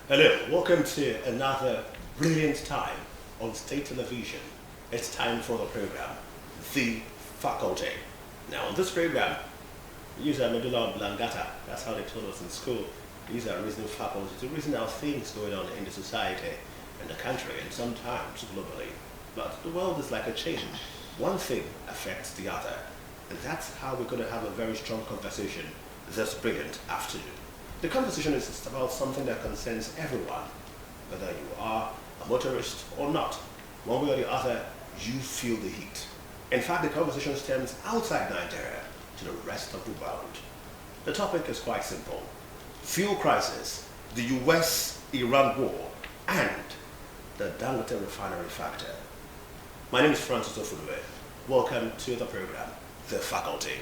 Hello, welcome to another brilliant time on state television. It's time for the program, The Faculty. Now, on this program, we use our medulla oblongata, that's how they told us in school. These are reasoning faculty to reason out things going on in the society, in the country, and sometimes globally. But the world is like a chain. One thing affects the other. And that's how we're going to have a very strong conversation this brilliant afternoon. The conversation is about something that concerns everyone, whether you are a motorist or not. One way or the other, you feel the heat. In fact, the conversation stems outside Nigeria to the rest of the world. The topic is quite simple. Fuel crisis, the US-Iran war, and the Dangote refinery factor. My name is Francis Ofudue. Welcome to the program, The Faculty.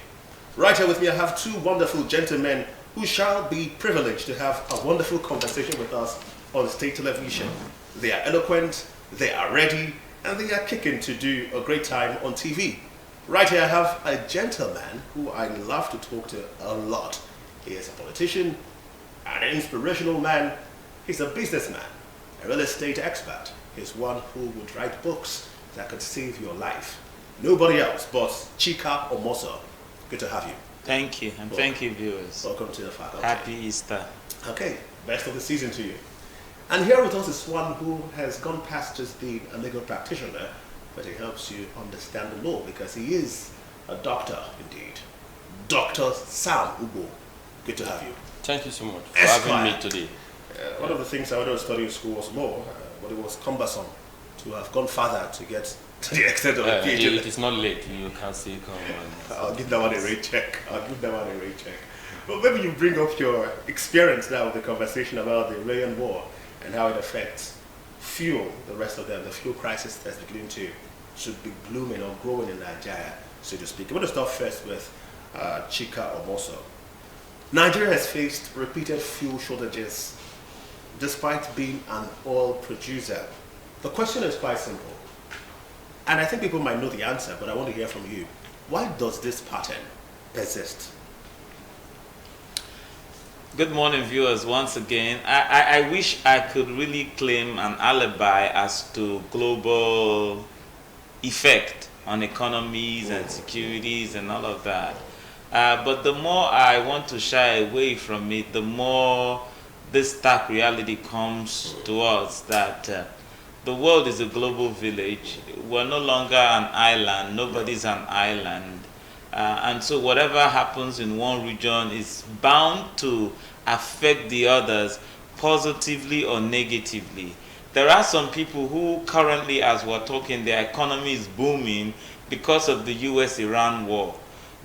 Right here with me, I have two wonderful gentlemen who shall be privileged to have a wonderful conversation with us on state television. They are eloquent, they are ready, and they are kicking to do a great time on TV. Right here I have a gentleman who I love to talk to a lot. He is a politician, an inspirational man, he's a businessman, a real estate expert. He's one who would write books that could save your life. Nobody else but Chika Omoso. Good to have you. Thank you, and thank you, viewers. Welcome to the Faculty. Happy Easter. Okay, best of the season to you. And here with us is one who has gone past just being a legal practitioner, but he helps you understand the law because he is a doctor indeed. Dr. Sam Ugo. Good to have you. Thank you so much for Esquire. having me today. One of the things I wanted to study in school was law, but it was cumbersome to have gone further to get to the extent of a PhD. It is not late. You can still come. I'll give that one a rate check. But maybe you bring up your experience now with the conversation about the Iranian war and how it affects fuel, the rest of them, the fuel crisis that's beginning to should be blooming or growing in Nigeria, so to speak. I'm going to start first with Chika Omoso. Nigeria has faced repeated fuel shortages despite being an oil producer. The question is quite simple. And I think people might know the answer, but I want to hear from you. Why does this pattern persist? Good morning, viewers, once again. I wish I could really claim an alibi as to global effect on economies and securities and all of that. But the more I want to shy away from it, the more this stark reality comes to us that the world is a global village. We're no longer an island. Nobody's an island. And so whatever happens in one region is bound to affect the others positively or negatively. There are some people who currently, as we're talking, their economy is booming because of the US-Iran war.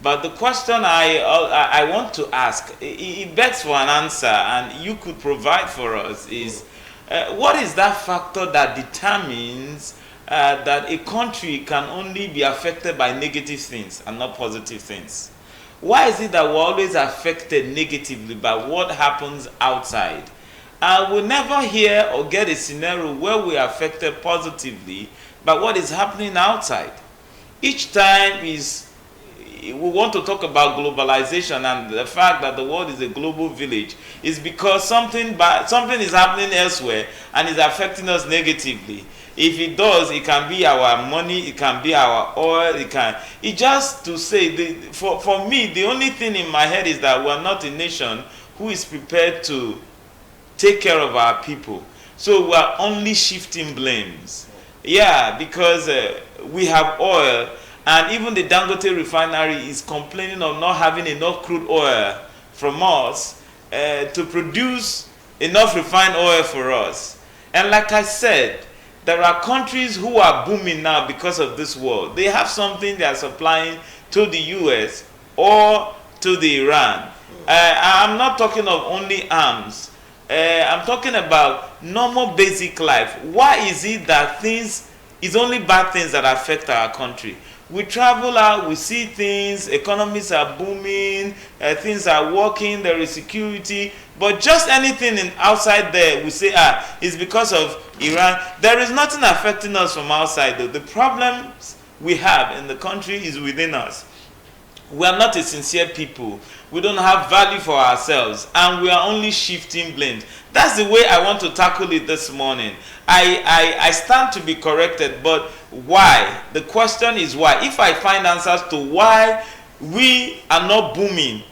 But the question I want to ask, it begs for an answer, and you could provide for us, is what is that factor that determines that a country can only be affected by negative things and not positive things? Why is it that we're always affected negatively by what happens outside? We'll never hear or get a scenario where we are affected positively by what is happening outside. Each time we want to talk about globalization and the fact that the world is a global village is because something is happening elsewhere and is affecting us negatively. If it does, it can be our money, it can be our oil, it's just to say, for me, the only thing in my head is that we're not a nation who is prepared to take care of our people. So we're only shifting blames. Yeah, because we have oil, and even the Dangote refinery is complaining of not having enough crude oil from us to produce enough refined oil for us. And like I said, there are countries who are booming now because of this war. They have something they are supplying to the US or to the Iran. I'm not talking of only arms. I'm talking about normal basic life. Why is it that it's only bad things that affect our country? We travel out, we see things, economies are booming, things are working, there is security, but just anything outside there, we say, it's because of Iran. There is nothing affecting us from outside, though. The problems we have in the country is within us. We are not a sincere people. We don't have value for ourselves, and we are only shifting blames. That's the way I want to tackle it this morning. I stand to be corrected, but why? The question is why. If I find answers to why we are not booming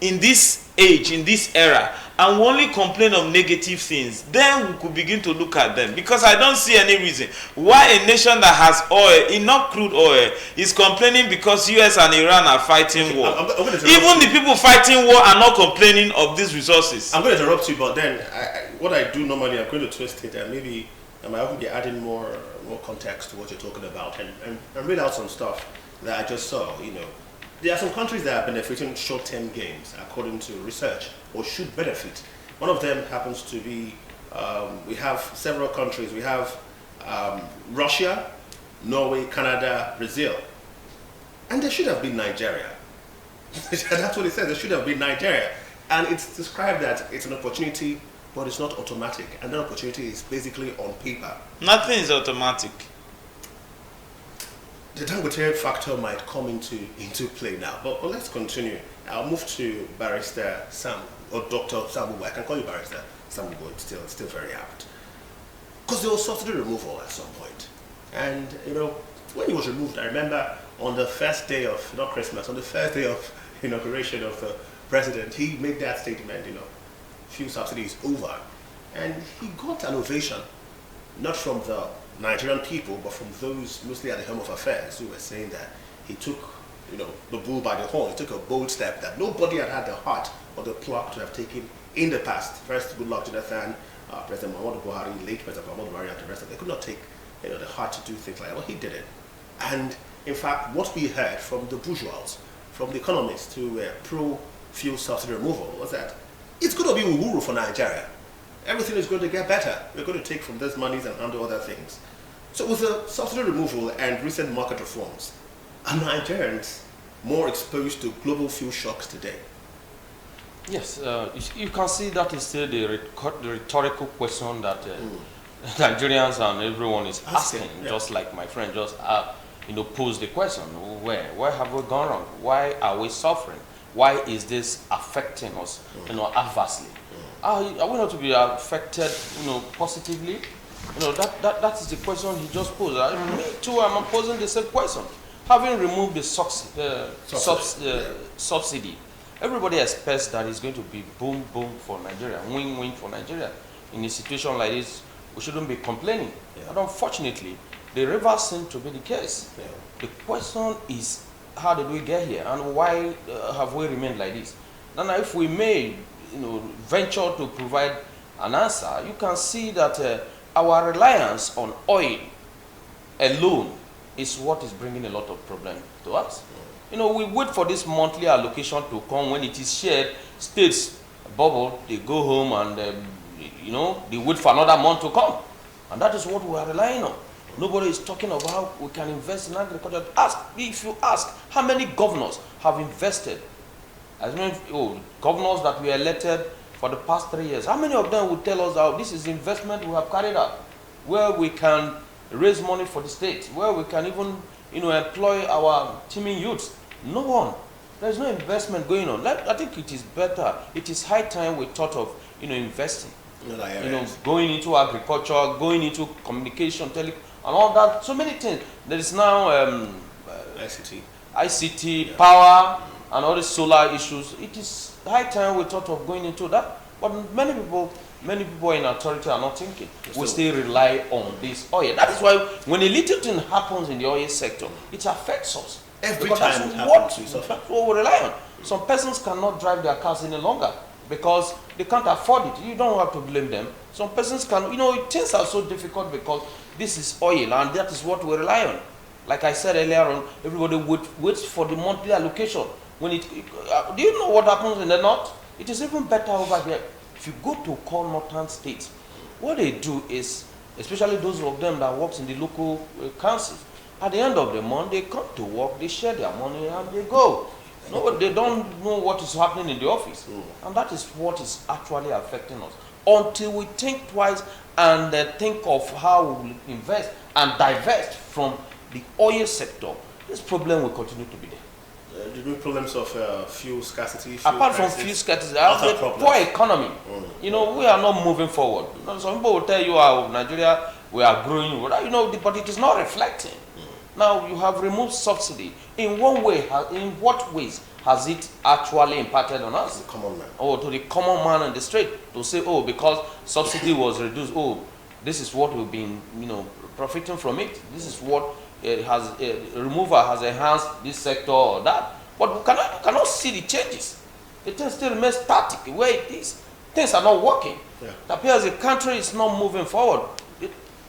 in this age, in this era, and we only complain of negative things, then we could begin to look at them. Because I don't see any reason why a nation that has oil, enough crude oil, is complaining because US and Iran are fighting war. Even the people fighting war are not complaining of these resources. I'm going to interrupt you, but then what I do normally, I'm going to twist it, and maybe I might even be adding more context to what you're talking about, and read out some stuff that I just saw. There are some countries that are benefiting short-term gains, according to research, or should benefit. One of them happens to be, we have several countries. We have Russia, Norway, Canada, Brazil. And there should have been Nigeria. That's what it says, there should have been Nigeria. And it's described that it's an opportunity, but it's not automatic. And that opportunity is basically on paper. Nothing is automatic. The Dangote factor might come into play now, but let's continue. I'll move to Barrister Sam, or Dr. Sam. I can call you Barrister Sam, but it's still very apt. Because there was subsidy removal at some point. And, when it was removed, I remember on the first day of, not Christmas, on the first day of inauguration of the president, he made that statement, fuel subsidy is over. And he got an ovation, not from the Nigerian people, but from those mostly at the helm of affairs who were saying that he took, the bull by the horn. He took a bold step that nobody had the heart or the pluck to have taken in the past. First, good luck, Jonathan, President Muhammadu Buhari, late President Muhammadu Buhari, and the rest of them. They could not take, the heart to do things like that. Well, he did it. And in fact, what we heard from the bourgeois, from the economists who were pro-fuel subsidy removal was that it's going to be uhuru for Nigeria. Everything is going to get better. We're going to take from these monies and handle other things. So with the subsidy removal and recent market reforms, are Nigerians more exposed to global fuel shocks today? Yes, you can see that is still the rhetorical question that Nigerians and everyone is asking, yeah. Just like my friend just posed the question, where have we gone wrong? Why are we suffering? Why is this affecting us, adversely? Are we not to be affected, positively? That is the question he just posed. Me too, I'm posing the same question. Having removed the subsidy, everybody expects that it's going to be boom, boom for Nigeria, win-win for Nigeria. In a situation like this, we shouldn't be complaining. Yeah. But unfortunately, the reverse seems to be the case. Yeah. The question is, how did we get here, and why have we remained like this? Now, if we may, venture to provide an answer, you can see that our reliance on oil alone is what is bringing a lot of problem to us. We wait for this monthly allocation to come. When it is shared, states bubble, they go home and they wait for another month to come, and that is what we are relying on. Nobody is talking about how we can invest in agriculture. If you ask, how many governors have invested? As many governors that we elected for the past 3 years, how many of them would tell us how this is investment we have carried out, where we can raise money for the state, where we can even employ our teeming youths? No one. There is no investment going on. I think it is better. It is high time we thought of investing. Going into agriculture, going into communication, and all that. So many things. There is now ICT, yeah. Power, and all the solar issues. It is high time we thought of going into that. But many people in authority are not thinking. We still rely on this oil. That is why when a little thing happens in the oil sector, it affects us. Every because time that's what we rely on. Some persons cannot drive their cars any longer because they can't afford it. You don't have to blame them. Some persons can, things are so difficult because this is oil and that is what we rely on. Like I said earlier on, everybody waits for the monthly allocation. Do you know what happens in the north? It is even better over here. If you go to core northern states, what they do is, especially those of them that works in the local councils, at the end of the month, they come to work, they share their money, and they go. No, they don't know what is happening in the office. And that is what is actually affecting us. Until we think twice and think of how we will invest and divest from the oil sector, this problem will continue to be there. The problems of fuel scarcity. Apart from fuel scarcity, the poor economy. You know, we are not moving forward. You know, some people will tell you, Nigeria, we are growing. You know, but it is not reflecting. Now, you have removed subsidy. In one way, in what ways has it actually impacted on us? The common man. Or to the common man on the street to say, oh, because subsidy was reduced, oh, this is what we've been, you know, profiting from it. This is what removal has enhanced this sector or that. But we cannot see the changes. It still remains static the way it is. Things are not working. Yeah. It appears the country is not moving forward.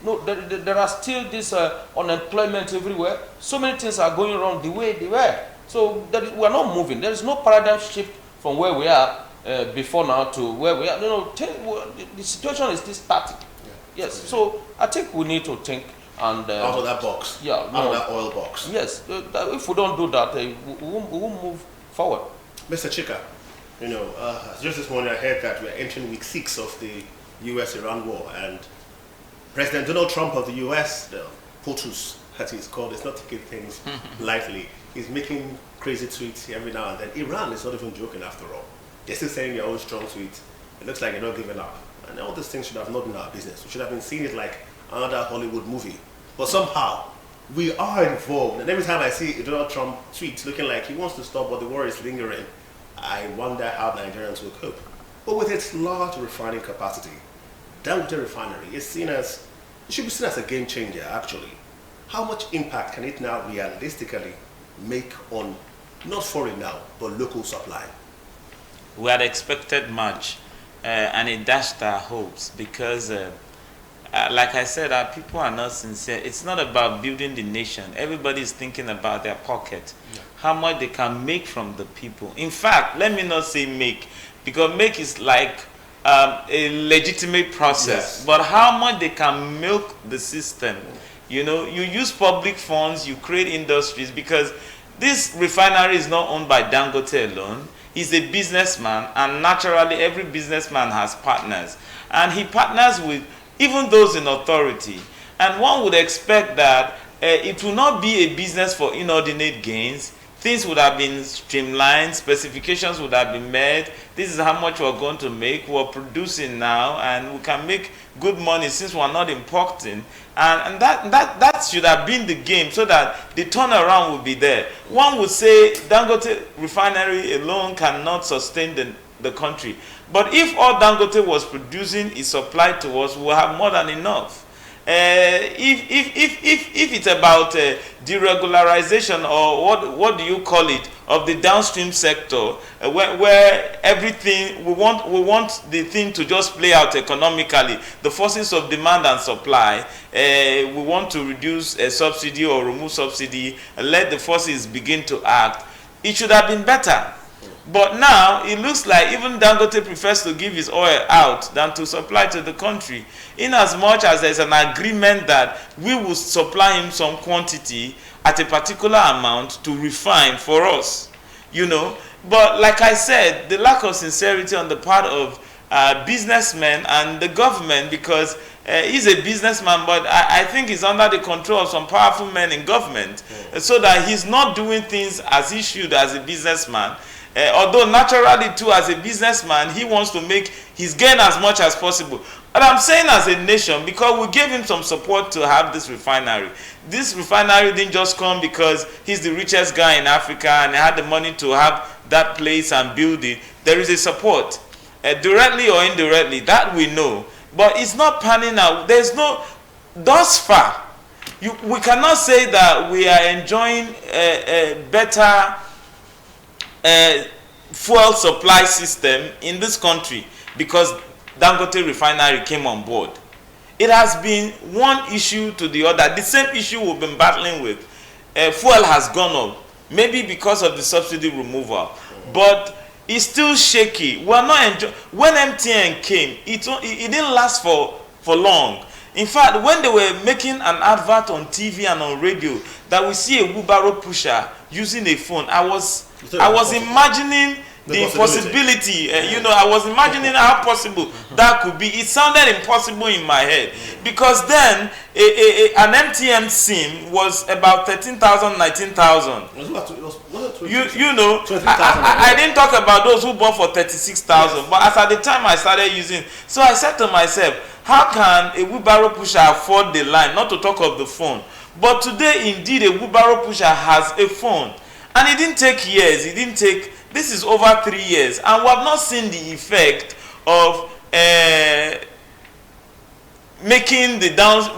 There are still this unemployment everywhere. So many things are going wrong the way they were. So we are not moving. There is no paradigm shift from where we are before now to where we are. You know, the situation is still static. Yeah. Yes. So I think we need to think and out of that box. Yeah. Out of that oil box. Yes. If we don't do that, we won't move forward. Mr. Chika, you know, just this morning I heard that we're entering week 6 of the U.S.-Iran war, and President Donald Trump of the U.S., the POTUS, as he's called, is not taking things lightly. He's making crazy tweets every now and then. Iran is not even joking after all. They're still saying their own strong tweets. It looks like they're not giving up. And all these things should have not been our business. We should have been seeing it like another Hollywood movie. But somehow, we are involved. And every time I see Donald Trump tweets looking like he wants to stop, but the war is lingering, I wonder how Nigerians will cope. But with its large refining capacity, Dangote refinery is seen as, it should be seen as a game changer actually. How much impact can it now realistically make on, not foreign now, but local supply? We had expected much, and it dashed our hopes because, like I said, our people are not sincere. It's not about building the nation. Everybody is thinking about their pocket, how much they can make from the people. In fact, let me not say make, because make is like a legitimate process, but how much they can milk the system. You know, you use public funds, you create industries, because this refinery is not owned by Dangote alone. He's a businessman, and naturally every businessman has partners, and he partners with even those in authority. And one would expect that it will not be a business for inordinate gains. Things would have been streamlined, specifications would have been met. This is how much we're going to make. We're producing now, and we can make good money since we're not importing. And that should have been the game, so that the turnaround will be there. One would say Dangote refinery alone cannot sustain the country. But if all Dangote was producing is supplied to us, we'll have more than enough. If it's about deregularization, or what do you call it, of the downstream sector, where everything we want the thing to just play out economically, the forces of demand and supply, we want to reduce a subsidy or remove subsidy and let the forces begin to act. It should have been better. But now, it looks like even Dangote prefers to give his oil out than to supply to the country, in as much as there's an agreement that we will supply him some quantity at a particular amount to refine for us, you know. But like I said, the lack of sincerity on the part of businessmen and the government, because he's a businessman, but I think he's under the control of some powerful men in government, so that he's not doing things as he should as a businessman. Although naturally too, as a businessman, he wants to make his gain as much as possible. But I'm saying as a nation, because we gave him some support to have this refinery. This refinery didn't just come because he's the richest guy in Africa and he had the money to have that place and build it. There is a support, directly or indirectly, that we know. But it's not panning out. There's no, thus far, we cannot say that we are enjoying a better fuel supply system in this country because Dangote refinery came on board. It has been one issue to the other. The same issue we've been battling with. Fuel has gone up, maybe because of the subsidy removal, but it's still shaky. We're not when MTN came, it didn't last for long. In fact, when they were making an advert on TV and on radio that we see a wheelbarrow pusher using a phone, I was imagining the impossibility. You know, I was imagining how possible that could be. It sounded impossible in my head because then an MTN SIM was about 13,000, 19,000. You know, I didn't talk about those who bought for 36,000, yes. But as at the time I started using, so I said to myself, how can a wheelbarrow pusher afford the line, not to talk of the phone? But today, indeed, a wheelbarrow pusher has a phone. And it didn't take years. It didn't take, this is over 3 years. And we have not seen the effect of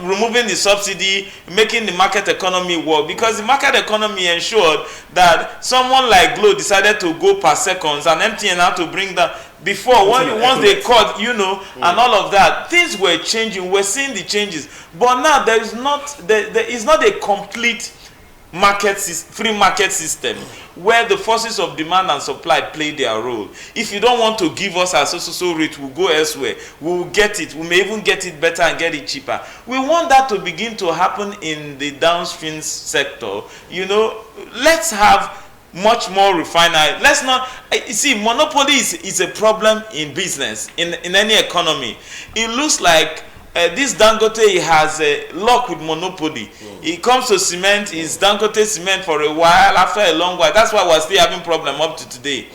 removing the subsidy, making the market economy work. Because the market economy ensured that someone like Glo decided to go per seconds and MTN had to bring that. Before, once they cut, you know, and all of that, things were changing. We're seeing the changes. But now there is not a complete free market system where the forces of demand and supply play their role. If you don't want to give us a so rate, we'll go elsewhere. We will get it. We may even get it better and get it cheaper. We want that to begin to happen in the downstream sector. You know, let's have much more refinery. Let's not, you see, monopoly is a problem in business, in any economy. It looks like this Dangote has a luck with monopoly. It comes to cement, is Dangote cement for a while, after a long while. That's why we're still having problem up to today.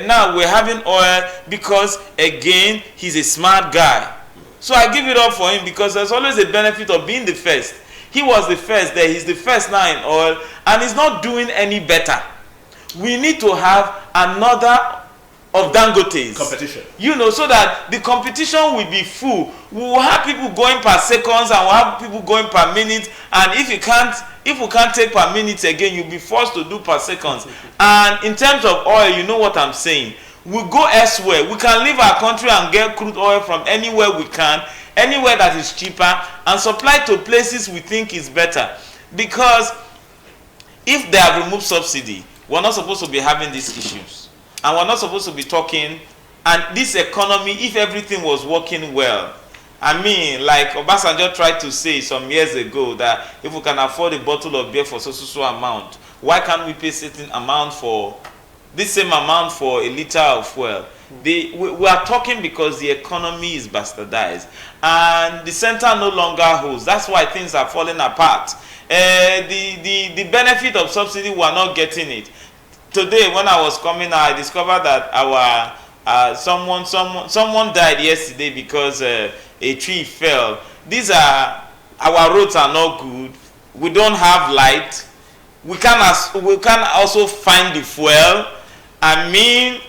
Now we're having oil because, again, he's a smart guy. So I give it up for him because there's always a benefit of being the first. He was the first there, he's the first now in oil, and he's not doing any better. We need to have another of Dangotes. Competition. You know, so that the competition will be full. We will have people going per seconds and we'll have people going per minute. And if we can't take per minute again, you'll be forced to do per seconds. And in terms of oil, you know what I'm saying. We'll go elsewhere. We can leave our country and get crude oil from anywhere we can, anywhere that is cheaper, and supply to places we think is better. Because if they have removed subsidy, we're not supposed to be having these issues. And we're not supposed to be talking, and this economy, if everything was working well, I mean, like Obasanjo tried to say some years ago that if we can afford a bottle of beer for so amount, why can't we pay certain amount for this same amount for a liter of fuel? We are talking because the economy is bastardized and the center no longer holds. That's why things are falling apart. The benefit of subsidy, we are not getting it. Today, when I was coming, I discovered that our someone died yesterday because a tree fell. Our roads are not good. We don't have light. We can also find the fuel. I mean,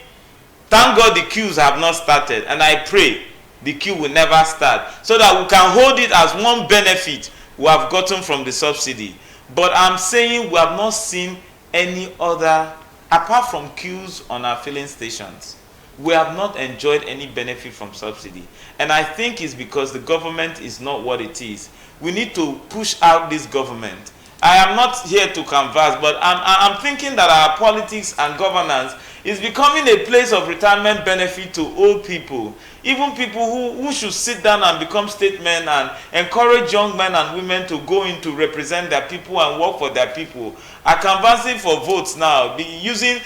thank God the queues have not started, and I pray the queue will never start, so that we can hold it as one benefit we have gotten from the subsidy. But I'm saying we have not seen any other, apart from queues on our filling stations. We have not enjoyed any benefit from subsidy. And I think it's because the government is not what it is. We need to push out this government. I am not here to canvass, but I'm thinking that our politics and governance is becoming a place of retirement benefit to old people. Even people who should sit down and become statesmen and encourage young men and women to go in to represent their people and work for their people are canvassing for votes now, using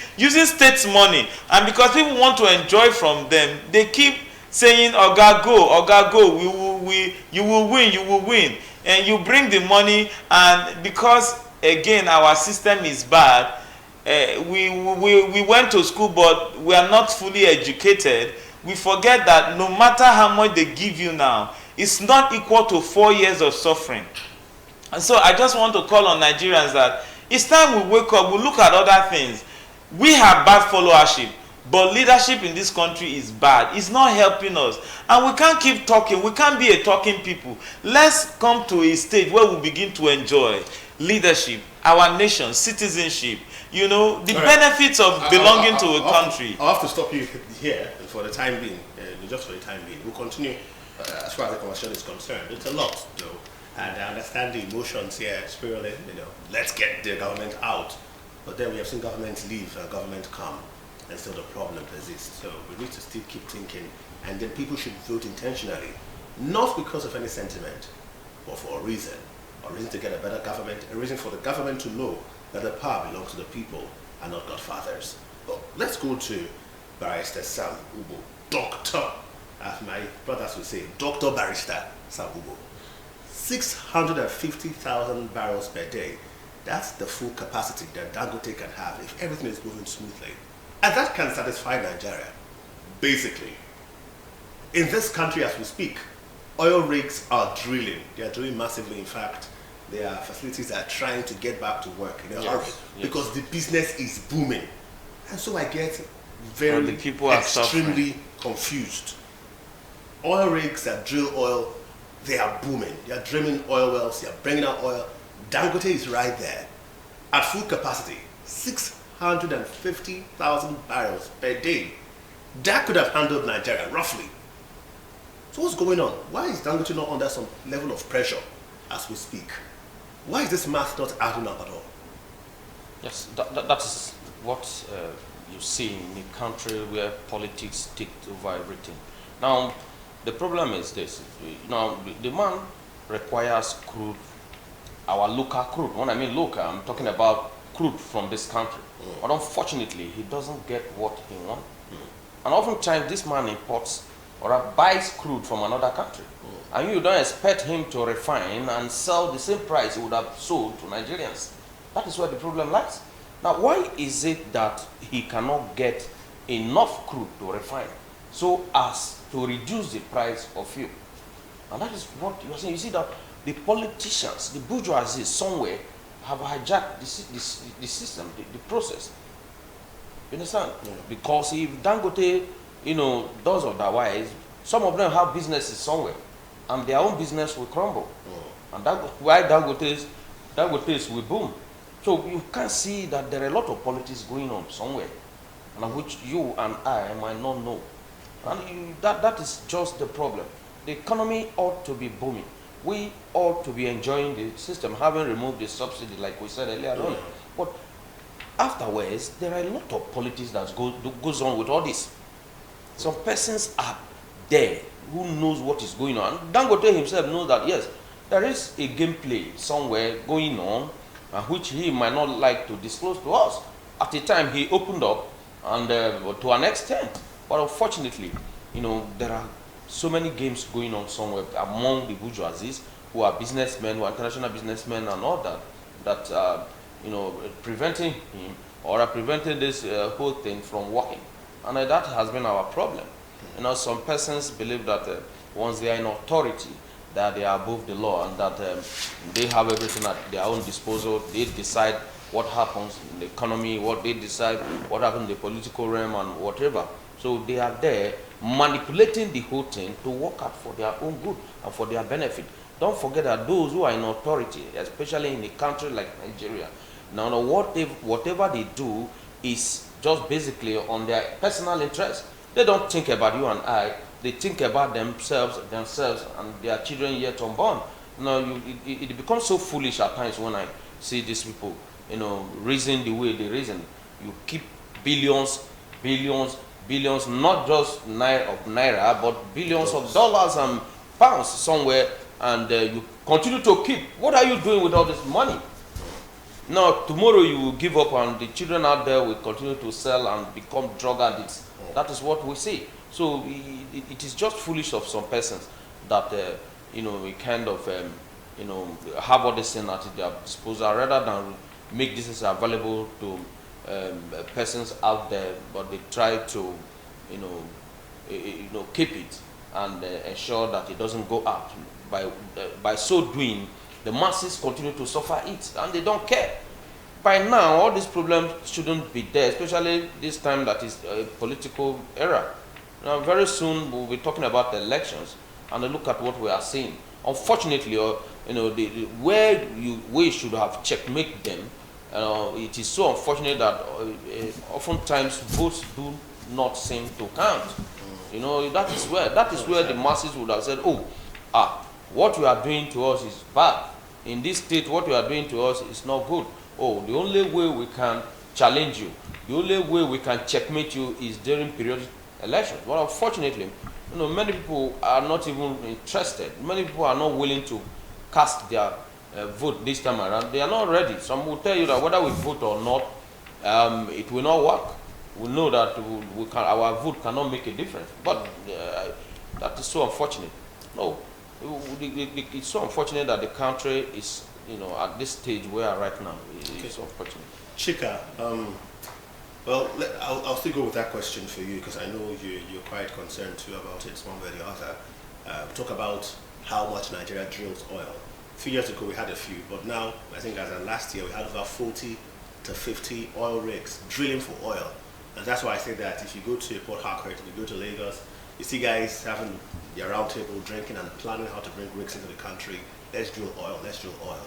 states' money. And because people want to enjoy from them, they keep saying, Oga go, you will win. And you bring the money, and because, again, our system is bad, we went to school, but we are not fully educated. We forget that no matter how much they give you now, it's not equal to 4 years of suffering. And so I just want to call on Nigerians that it's time we wake up, we look at other things. We have bad followership, but leadership in this country is bad. It's not helping us. And we can't keep talking. We can't be a talking people. Let's come to a stage where we begin to enjoy leadership, our nation, citizenship, you know, the benefits of belonging to a country. I'll have to stop you here for the time being, just for the time being. We'll continue as far as the conversation is concerned. It's a lot, though, and I understand the emotions here spiraling, you know, let's get the government out. But then we have seen governments leave and government come, and still the problem persists. So we need to still keep thinking, and then people should vote intentionally, not because of any sentiment, but for a reason to get a better government, a reason for the government to know that the power belongs to the people and not godfathers. But let's go to Barrister Sam Ubo, Doctor, as my brothers would say, Doctor Barrister Sam Ubo. 650,000 barrels per day. That's the full capacity that Dangote can have if everything is moving smoothly. And that can satisfy Nigeria, basically. In this country as we speak, oil rigs are drilling. They are drilling massively. In fact, their facilities are trying to get back to work in a hurry because the business is booming. And so I get very the people are extremely confused. Oil rigs that drill oil, they are booming. They are drilling oil wells, they are bringing out oil. Dangote is right there at full capacity, 650,000 barrels per day. That could have handled Nigeria roughly. So what's going on? Why is Dangote not under some level of pressure as we speak? Why is this math not adding up at all? Yes, that is what you see in a country where politics take over everything. Now, the problem is this. Now, the man requires crude, our local crude. When I mean local, I'm talking about crude from this country. But unfortunately, he doesn't get what he wants. And oftentimes, this man imports or buys crude from another country. And you don't expect him to refine and sell the same price he would have sold to Nigerians. That is where the problem lies. Now, why is it that he cannot get enough crude to refine so as to reduce the price of fuel? And that is what you are saying. You see that the politicians, the bourgeoisie somewhere have hijacked the system, the process. You understand? Yeah. Because if Dangote, does otherwise, some of them have businesses somewhere, and their own business will crumble. And that why Dangote's will boom. So you can see that there are a lot of politics going on somewhere, and which you and I might not know. And that is just the problem. The economy ought to be booming. We ought to be enjoying the system, having removed the subsidy, like we said earlier on. But afterwards, there are a lot of politics that goes on with all this. Some persons are there who knows what is going on. Dangote himself knows that, yes, there is a gameplay somewhere going on, which he might not like to disclose to us. At the time, he opened up, and to an extent. But unfortunately, there are so many games going on somewhere among the bourgeoisies who are businessmen, who are international businessmen and all that preventing him or are preventing this whole thing from working. And that has been our problem. Some persons believe that once they are in authority, that they are above the law and that they have everything at their own disposal. They decide what happens in the economy, what they decide, what happens in the political realm and whatever. So they are there manipulating the whole thing to work out for their own good and for their benefit. Don't forget that those who are in authority, especially in a country like Nigeria, now whatever they do is just basically on their personal interest. They don't think about you and I. They think about themselves and their children yet unborn. It becomes so foolish at times when I see these people, reason the way they reason. You keep billions, not just naira, but billions of dollars and pounds somewhere, and you continue to keep. What are you doing with all this money? Now, tomorrow you will give up, and the children out there will continue to sell and become drug addicts. That is what we see. So it is just foolish of some persons that we kind of have all this thing at their disposal rather than make this available to persons out there, but they try to keep it and ensure that it doesn't go out. By so doing, the masses continue to suffer it, and they don't care. By now, all these problems shouldn't be there, especially this time that is a political era. Now, very soon we'll be talking about the elections, and look at what we are seeing. Unfortunately, where we should have checkmate them, it is so unfortunate that oftentimes votes do not seem to count. That is where the masses would have said, what you are doing to us is bad. In this state, what you are doing to us is not good. The only way we can challenge you, the only way we can checkmate you is during periodic elections. But unfortunately, many people are not even interested. Many people are not willing to cast their vote this time around. They are not ready. Some will tell you that whether we vote or not, it will not work. we know that our vote cannot make a difference. But that is so unfortunate. No, it's so unfortunate that the country is, at this stage where we are right now. It's so unfortunate. Chika, well, I'll still go with that question for you because I know you're quite concerned too about it one way or the other. Talk about how much Nigeria drills oil. A few years ago we had a few, but now I think as of last year we had about 40 to 50 oil rigs drilling for oil. And that's why I say that if you go to Port Harcourt, if you go to Lagos, you see guys having their round table drinking and planning how to bring rigs into the country. Let's drill oil, let's drill oil.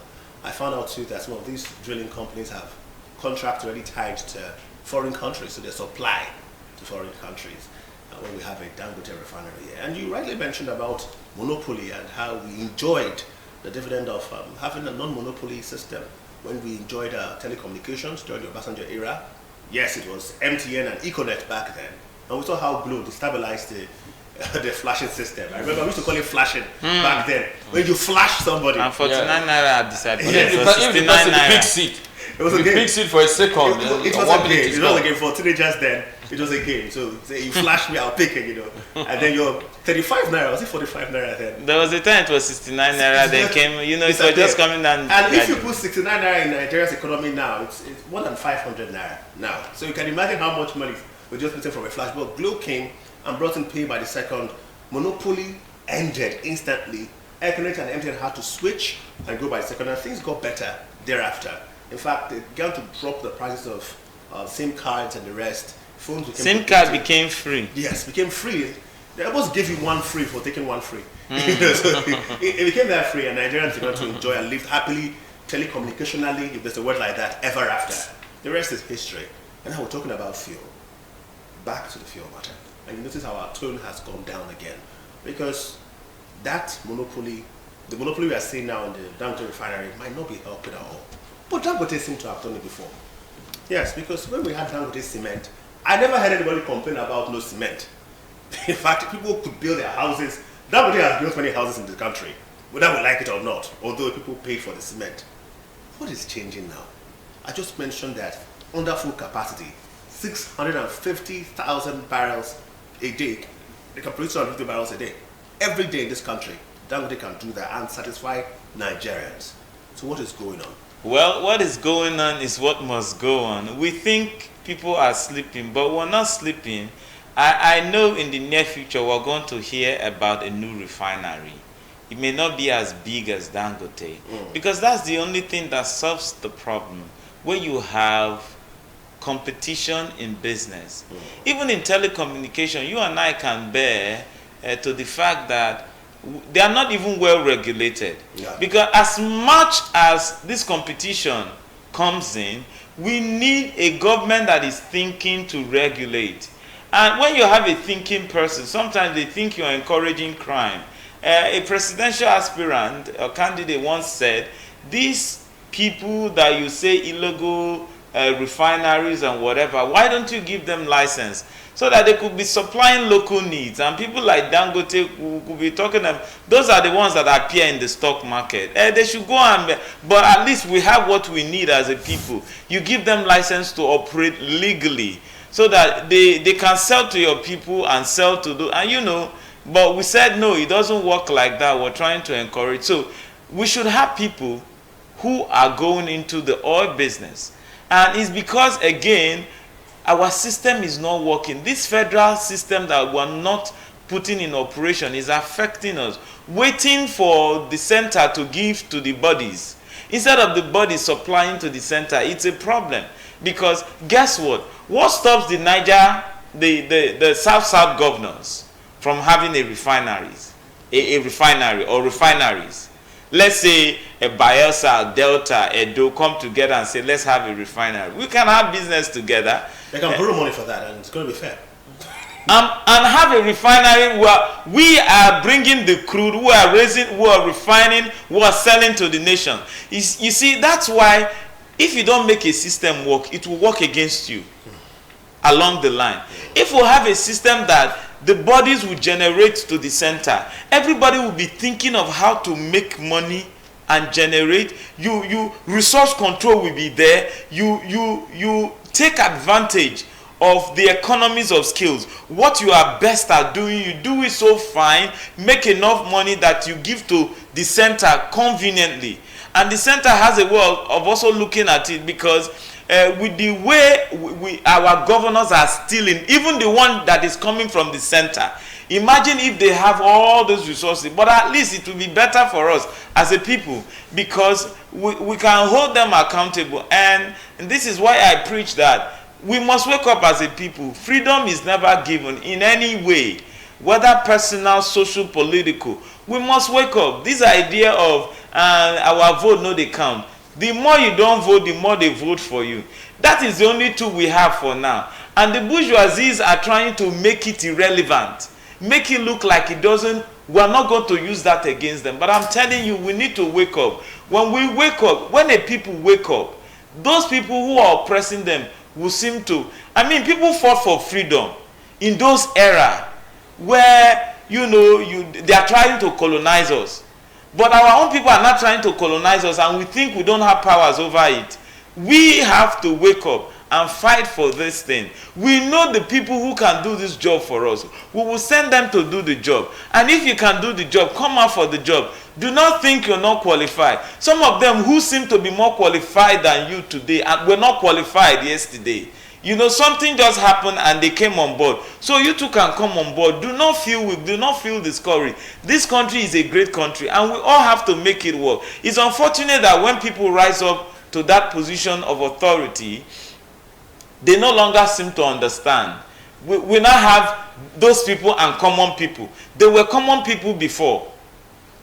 I found out too that some of these drilling companies have contracts already tied to foreign countries, so they supply to foreign countries when we have a Dangote refinery here. And you rightly mentioned about monopoly and how we enjoyed the dividend of having a non-monopoly system when we enjoyed telecommunications during the Obasanjo era. Yes, it was MTN and Econet back then. And we saw how Glo destabilized the flashing system. I remember we used to call it flashing back then. When you flash somebody. And 49 naira disappeared. If the person big seat, it was a game. Big seat for a second. It was a game. It was a game for teenagers then. It was a game. So say you flash me, I'll pick it, And then you're 35 naira. Was it 45 naira then? There was a time it was 69 naira. Then came, it was just coming down. And if you put 69 naira in Nigeria's economy now, it's more than 500 naira now. So you can imagine how much money we're just missing from a flash. But Glo came and brought in pay by the second. Monopoly ended instantly. Econet and MTN had to switch and go by the second. And things got better thereafter. In fact, they began to drop the prices of SIM cards and the rest. Phones became SIM card became free. Yes, became free. They almost gave you one free for taking one free. So it became that free, and Nigerians began to enjoy and live happily, telecommunicationally, if there's a word like that, ever after. The rest is history. And now we're talking about fuel. Back to the fuel matter. And you notice how our tone has gone down again. Because that monopoly, the monopoly we are seeing now in the Dangote refinery might not be helping at all. But Dangote seemed to have done it before. Yes, because when we had Dangote cement, I never heard anybody complain about no cement. In fact, people could build their houses. Dangote has built many houses in the country, whether we like it or not, although people pay for the cement. What is changing now? I just mentioned that under full capacity, 650,000 barrels a day. They can produce 250 barrels a day. Every day in this country, Dangote can do that and satisfy Nigerians. So what is going on? Well, what is going on is what must go on. We think people are sleeping, but we're not sleeping. I know in the near future we're going to hear about a new refinery. It may not be as big as Dangote, because that's the only thing that solves the problem. When you have competition in business, even in telecommunication, you and I can bear to the fact that they are not even well regulated. Yeah. Because as much as this competition comes in, we need a government that is thinking to regulate. And when you have a thinking person, sometimes they think you're encouraging crime. A presidential aspirant or candidate once said, these people that you say illegal refineries and whatever, why don't you give them license so that they could be supplying local needs? And people like Dangote could be talking them. Those are the ones that appear in the stock market. They should go and, but at least we have what we need as a people. You give them license to operate legally so that they can sell to your people and sell to the, and but we said no, it doesn't work like that. We're trying to encourage. So we should have people who are going into the oil business. And it's because, again, our system is not working. This federal system that we're not putting in operation is affecting us. Waiting for the center to give to the bodies. Instead of the bodies supplying to the center, it's a problem. Because guess what? What stops the Niger, the South-South governors from having a refinery or refineries? Let's say a Bayelsa, Delta, Edo come together and say, let's have a refinery. We can have business together. They can borrow money for that, and it's going to be fair. And have a refinery where we are bringing the crude, who are refining, who are selling to the nation. You see, that's why if you don't make a system work, it will work against you along the line. If we have a system that the bodies will generate to the center, everybody will be thinking of how to make money and generate. You resource control will be there. You take advantage of the economies of skills. What you are best at doing, you do it so fine, make enough money that you give to the center conveniently. And the center has a way of also looking at it, because with the way our governors are stealing, even the one that is coming from the center. Imagine if they have all those resources, but at least it will be better for us as a people, because we can hold them accountable. And this is why I preach that we must wake up as a people. Freedom is never given in any way, whether personal, social, political. We must wake up. This idea of our vote no dey count. The more you don't vote, the more they vote for you. That is the only tool we have for now. And the bourgeoisies are trying to make it irrelevant, make it look like it doesn't. We are not going to use that against them. But I'm telling you, we need to wake up. When we wake up, when a people wake up, those people who are oppressing them will seem to. I mean, people fought for freedom in those era where, you know, they are trying to colonize us. But our own people are not trying to colonize us, and we think we don't have powers over it. We have to wake up and fight for this thing. We know the people who can do this job for us. We will send them to do the job. And if you can do the job, come out for the job. Do not think you're not qualified. Some of them who seem to be more qualified than you today and were not qualified yesterday. You know, something just happened and they came on board. So you too can come on board. Do not feel weak. Do not feel discouraged. This country is a great country, and we all have to make it work. It's unfortunate that when people rise up to that position of authority, they no longer seem to understand. We now have those people and common people. They were common people before.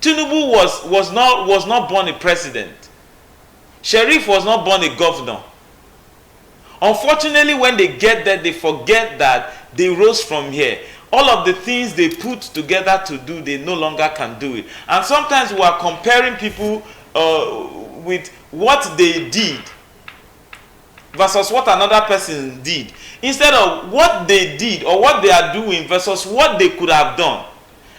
Tinubu was not born a president. Sheriff was not born a governor. Unfortunately, when they get there, they forget that they rose from here. All of the things they put together to do, they no longer can do it. And sometimes we are comparing people with what they did versus what another person did, instead of what they did or what they are doing versus what they could have done.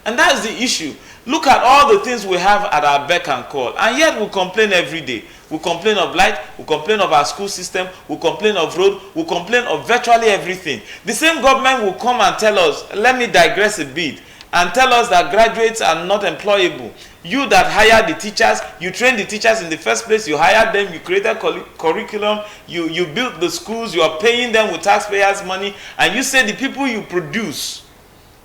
And that is the issue. Look at all the things we have at our beck and call, and yet we complain every day. We complain of light, we complain of our school system, we complain of road, we complain of virtually everything. The same government will come and tell us, let me digress a bit, and tell us that graduates are not employable. You that hired the teachers, you trained the teachers in the first place, you hired them, you created curriculum, you built the schools, you are paying them with taxpayers' money, and you say the people you produce,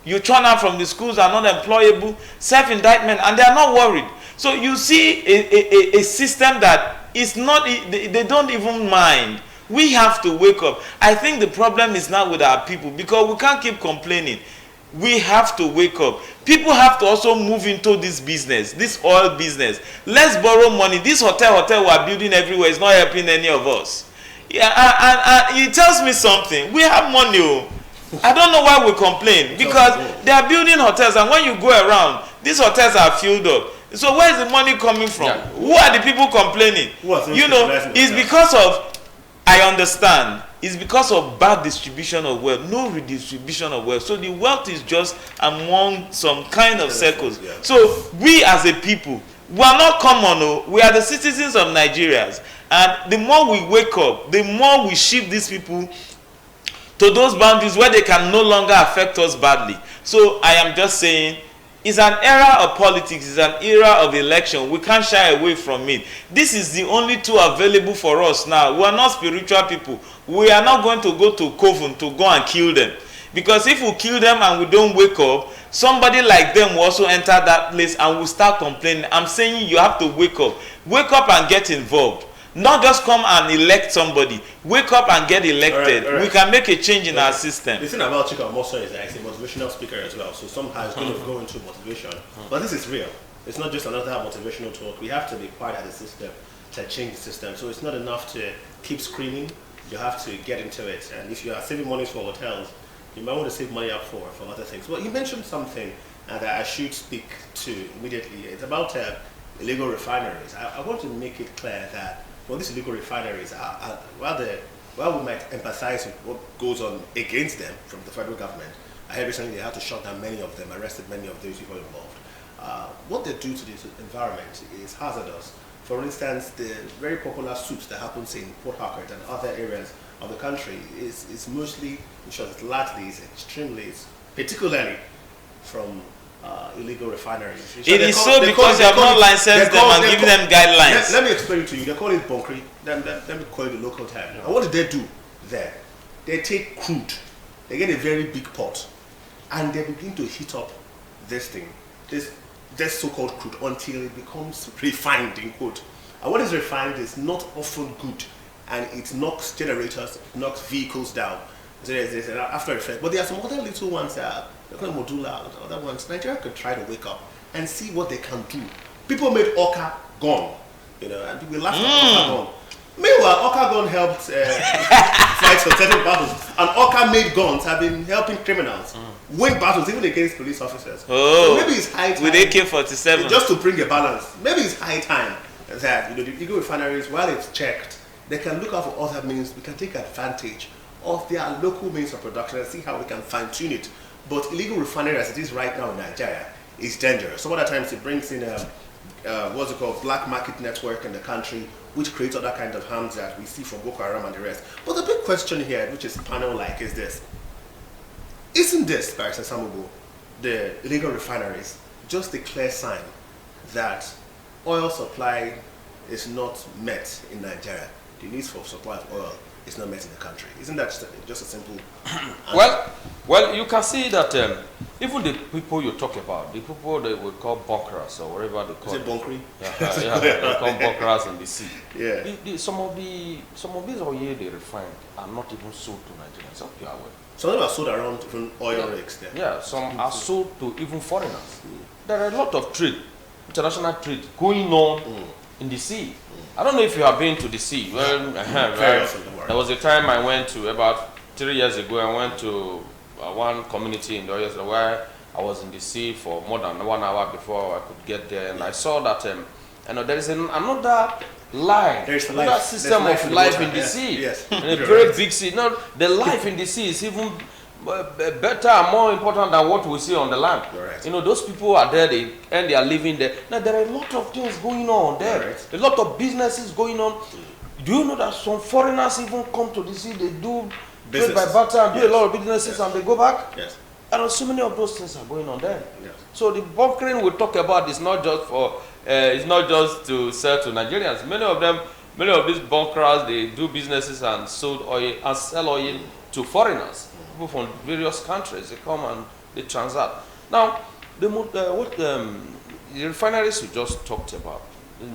you turn out from the schools are not employable, self-indictment, and they are not worried. So you see a system that is not, they don't even mind. We have to wake up. I think the problem is not with our people, because we can't keep complaining. We have to wake up. People have to also move into this business, this oil business. Let's borrow money. This hotel we are building everywhere is not helping any of us. Yeah, and it tells me something. We have money. Oh. I don't know why we complain, because they are building hotels, and when you go around, these hotels are filled up. So where is the money coming from? Yeah. Who are the people complaining? You know, it's because of, I understand, it's because of bad distribution of wealth, no redistribution of wealth. So the wealth is just among some kind of circles. Yeah. So we as a people, we are not common, no. We are the citizens of Nigeria. And the more we wake up, the more we shift these people to those boundaries where they can no longer affect us badly. So I am just saying, it's an era of politics, it's an era of election. We can't shy away from it. This is the only tool available for us now. We are not spiritual people. We are not going to go to Coven to go and kill them. Because if we kill them and we don't wake up, somebody like them will also enter that place and will start complaining. I'm saying you have to wake up. Wake up and get involved. Not just come and elect somebody. Wake up and get elected. All right. We can make a change in our system. The thing about Chika Omoso is that he's a motivational speaker as well. So somehow it's going to go into motivation. But this is real. It's not just another motivational talk. We have to be part of the system to change the system. So it's not enough to keep screaming. You have to get into it. And if you are saving money for hotels, you might want to save money up for other things. Well, you mentioned something that I should speak to immediately. It's about illegal refineries. I want to make it clear that these illegal refineries are while we might empathize with what goes on against them from the federal government, I heard recently they had to shut down many of them, arrested many of those people involved. What they do to the environment is hazardous. For instance, the very popular soups that happens in Port Harcourt and other areas of the country is mostly, in short, it's largely, it's extremely, it's particularly from illegal refineries. It is so because you have not licensed them and given them guidelines. Let me explain it to you. They call it bunkering. Let me call it the local term. And what do they do there? They take crude. They get a very big pot, and they begin to heat up this thing, this so-called crude, until it becomes refined, in quote. And what is refined is not often good, and it knocks generators, it knocks vehicles down. So there's an after effect. But there are some other little ones that they're called modular, other ones. Nigeria could try to wake up and see what they can do. People made Oka gone, and people laughed at Oka gone. Meanwhile, Oka gun helped fight for certain battles, and Oka made guns have been helping criminals win battles, even against police officers. Oh, so maybe it's high time. With AK-47. Just to bring a balance, maybe it's high time that the illegal refineries, while it's checked, they can look out for other means. We can take advantage of their local means of production and see how we can fine-tune it. But illegal refinery, as it is right now in Nigeria, is dangerous. Some other times it brings in what's it called, black market network in the country, which creates other kinds of harms that we see from Boko Haram and the rest. But the big question here, which is panel-like, is this. Isn't this, Barrister Samubo, the illegal refineries, just a clear sign that oil supply is not met in Nigeria? The needs for supply of oil is not met in the country. Isn't that just a simple Well, you can see that even the people you talk about, the people that we call bunkers or whatever they call it. Is it bunkering? Yeah, they call bunkers in the sea. Yeah. Some of these oil they refine are not even sold to Nigerians. Hope you are aware. Some of them are sold around different oil rigs there. Yeah, some are sold to even foreigners. There are a lot of trade, international trade going on in the sea. I don't know if you have been to the sea. Well, there was a time I went to, about 3 years ago, I went to one community in the Oyster where I was in the sea for more than 1 hour before I could get there, and I saw that there is another line, another system of life in the sea, in a very big sea. Now, the life in the sea is even better and more important than what we see on the land. Correct. Those people are there, they earn their living there. Now, there are a lot of things going on there. Correct. A lot of businesses going on. Do you know that some foreigners even come to the sea, they do trade by barter and do a lot of businesses and they go back? Yes. And so many of those things are going on there. Yes. So the bunkering we talk about is not just for, it's not just to sell to Nigerians. Many of these bunkers, they do businesses and sell oil to foreigners. People from various countries, they come and they transact. Now, the refineries we just talked about,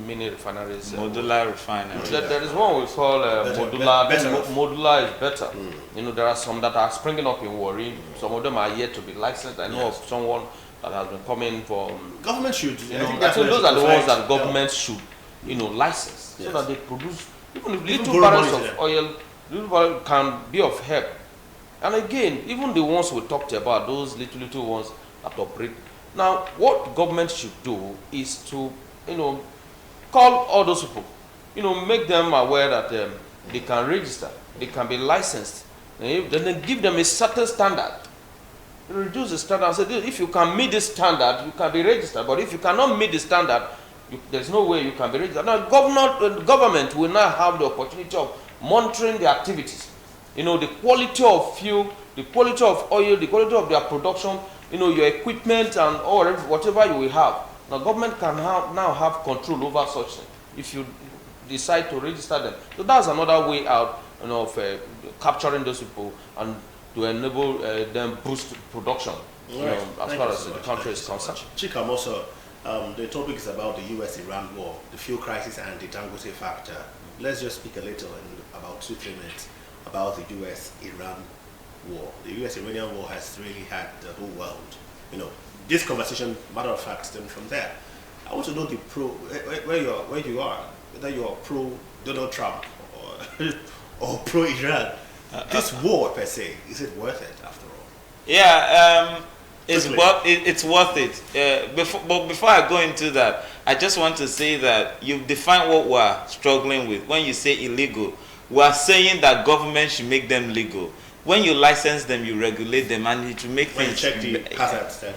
many refineries. Modular refineries. There is one we call modular. Modular is better. There are some that are springing up in Warri. Some of them are yet to be licensed. I know of someone that has been coming from. Government should. I think those are the ones that government should, license, so that they produce even little barrels of oil. Little barrel can be of help. And again, even the ones we talked about, those little ones that operate. Now, what government should do is to, call all those people, make them aware that they can register, they can be licensed. Then they give them a certain standard. Reduce the standard and say, if you can meet this standard, you can be registered. But if you cannot meet the standard, there's no way you can be registered. Now, government will now have the opportunity of monitoring the activities. The quality of fuel, the quality of oil, the quality of their production, your equipment and whatever you will have. Now, government can now have control over such things if you decide to register them. So that's another way out of capturing those people and to enable them boost production as far as the country is concerned. Chikam also, the topic is about the US-Iran war, the fuel crisis and the Dangote factor. Let's just speak a little in about 2-3 minutes about the US-Iran war. The US-Iranian war has really had the whole world. This conversation, matter of fact, stems from there. I want to know where you are, whether you are pro Donald Trump or pro Iran. This war per se, is it worth it after all? Yeah, it's worth it. But before I go into that, I just want to say that you've defined what we're struggling with. When you say illegal, we're saying that government should make them legal. When you license them, you regulate them, and you to make when things. You check the hazards, then,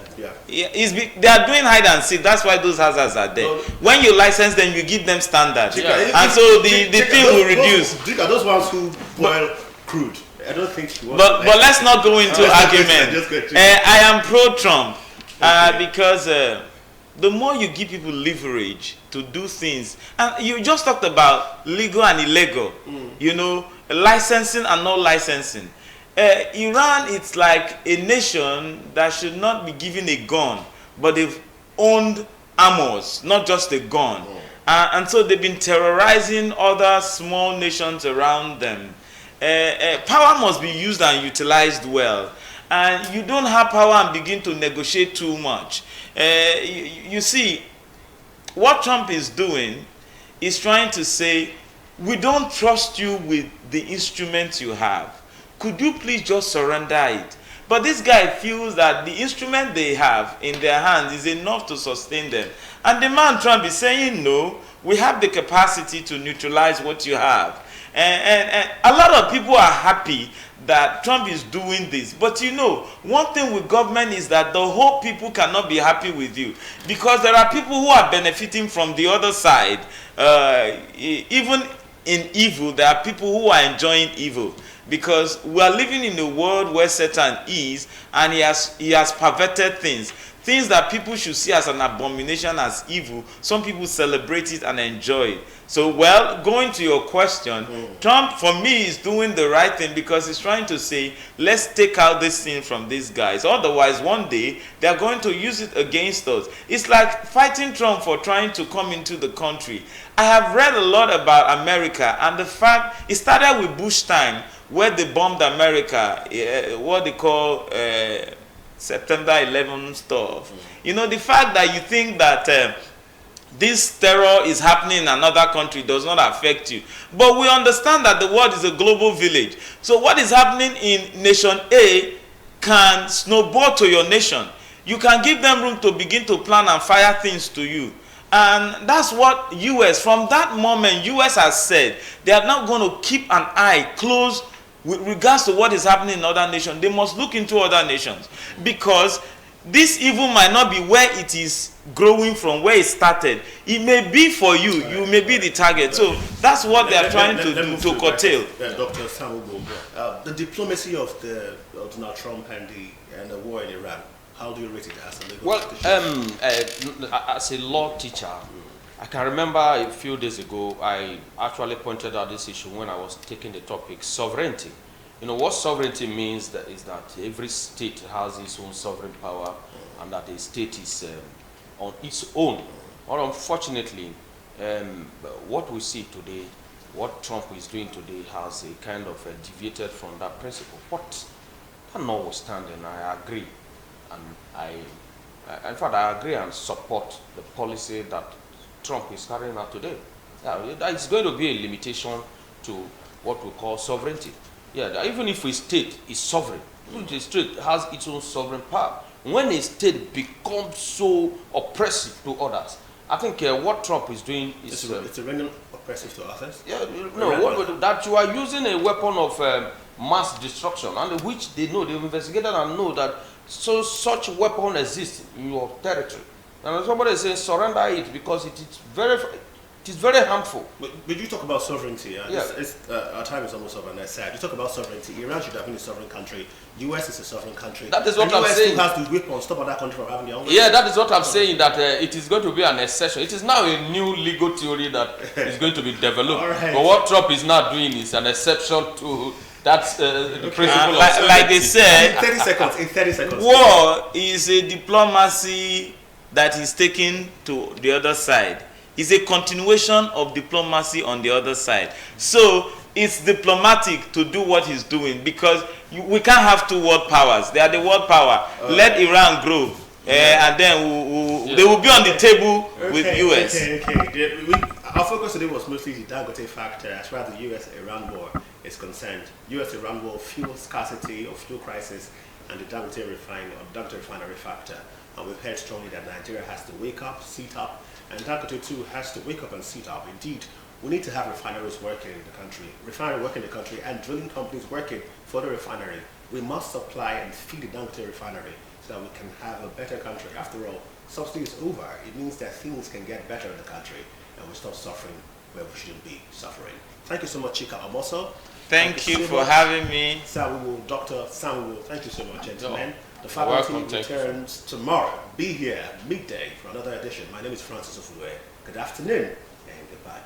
they are doing hide and seek. That's why those hazards are there. When you license them, you give them standards, and so the thing will reduce. Those ones who boil crude. I don't think he was. But let's not go into argument. I am pro-Trump because the more you give people leverage to do things, and you just talked about legal and illegal, you know, licensing and not licensing. Iran, it's like a nation that should not be given a gun, but they've owned armors, not just a gun. And so they've been terrorizing other small nations around them. Power must be used and utilized well. And you don't have power and begin to negotiate too much. You see, what Trump is doing is trying to say, we don't trust you with the instruments you have. Could you please just surrender it? But this guy feels that the instrument they have in their hands is enough to sustain them. And the man Trump is saying, no, we have the capacity to neutralize what you have. And a lot of people are happy that Trump is doing this. But you know, one thing with government is that the whole people cannot be happy with you. Because there are people who are benefiting from the other side. Even in evil, there are people who are enjoying evil. Because we are living in a world where Satan is, and he has perverted things. Things that people should see as an abomination, as evil. Some people celebrate it and enjoy it. So, well, going to your question, Trump, for me, is doing the right thing because he's trying to say, let's take out this thing from these guys. Otherwise, one day, they're going to use it against us. It's like fighting Trump for trying to come into the country. I have read a lot about America, and the fact, it started with Bush time, where they bombed America, what they call September 11 stuff. You know, the fact that you think that this terror is happening in another country does not affect you. But we understand that the world is a global village. So what is happening in nation A can snowball to your nation. You can give them room to begin to plan and fire things to you. And that's what US, from that moment, US has said they are not going to keep an eye close with regards to what is happening in other nations. They must look into other nations, because this evil might not be where it is growing from, where it started. It may be for you. You may be the target. So that's what they are trying to do, to curtail. Dr. Samuel, the diplomacy of Donald Trump and the war in Iran, how do you rate it as a legal politician? As a law teacher, I can remember a few days ago, I actually pointed out this issue when I was taking the topic sovereignty. You know, what sovereignty means is that every state has its own sovereign power, and that the state is on its own. But unfortunately, what we see today, what Trump is doing today, has a kind of deviated from that principle. But that notwithstanding, I agree, and in fact, I agree and support the policy that Trump is carrying out today. Yeah, it's going to be a limitation to what we call sovereignty. Yeah, even if a state is sovereign, the state has its own sovereign power. When a state becomes so oppressive to others, I think what Trump is doing is... It's rendered oppressive to others? Yeah, no, that you are using a weapon of mass destruction, and which they know, they've investigated and know that such weapon exists in your territory. And somebody is saying surrender it because it is very harmful. But you talk about sovereignty. Yeah. Our time is almost over, and I said you talk about sovereignty. Iran should have been a sovereign country. US is a sovereign country. That is what I'm saying. US has to weapons stop other country from having their own. Yeah, that is what I'm saying. That it is going to be an exception. It is now a new legal theory that is going to be developed. Right. But what Trump is now doing is an exception to that's the principle of like they said, in 30 seconds. War is a diplomacy that is taken to the other side. It's a continuation of diplomacy on the other side. So it's diplomatic to do what he's doing, because we can't have two world powers. They are the world power. Let Iran grow, and then they will be on the table with US. Our focus today was mostly the Dangote factor as far as the US-Iran war is concerned. US-Iran war, fuel scarcity or fuel crisis, and the Dangote refinery factor. And we've heard strongly that Nigeria has to wake up, sit up, and Dangote too has to wake up and sit up. Indeed, we need to have refineries working in the country, and drilling companies working for the refinery. We must supply and feed the Dangote refinery so that we can have a better country. After all, subsidy is over. It means that things can get better in the country, and we stop suffering where we shouldn't be suffering. Thank you so much, Chika Omoso. Thank you so for much, having me. Dr. Samuel. Thank you so much, gentlemen. The welcome. faculty returns tomorrow. Be here midday for another edition. My name is Francis Ofue. Good afternoon and goodbye.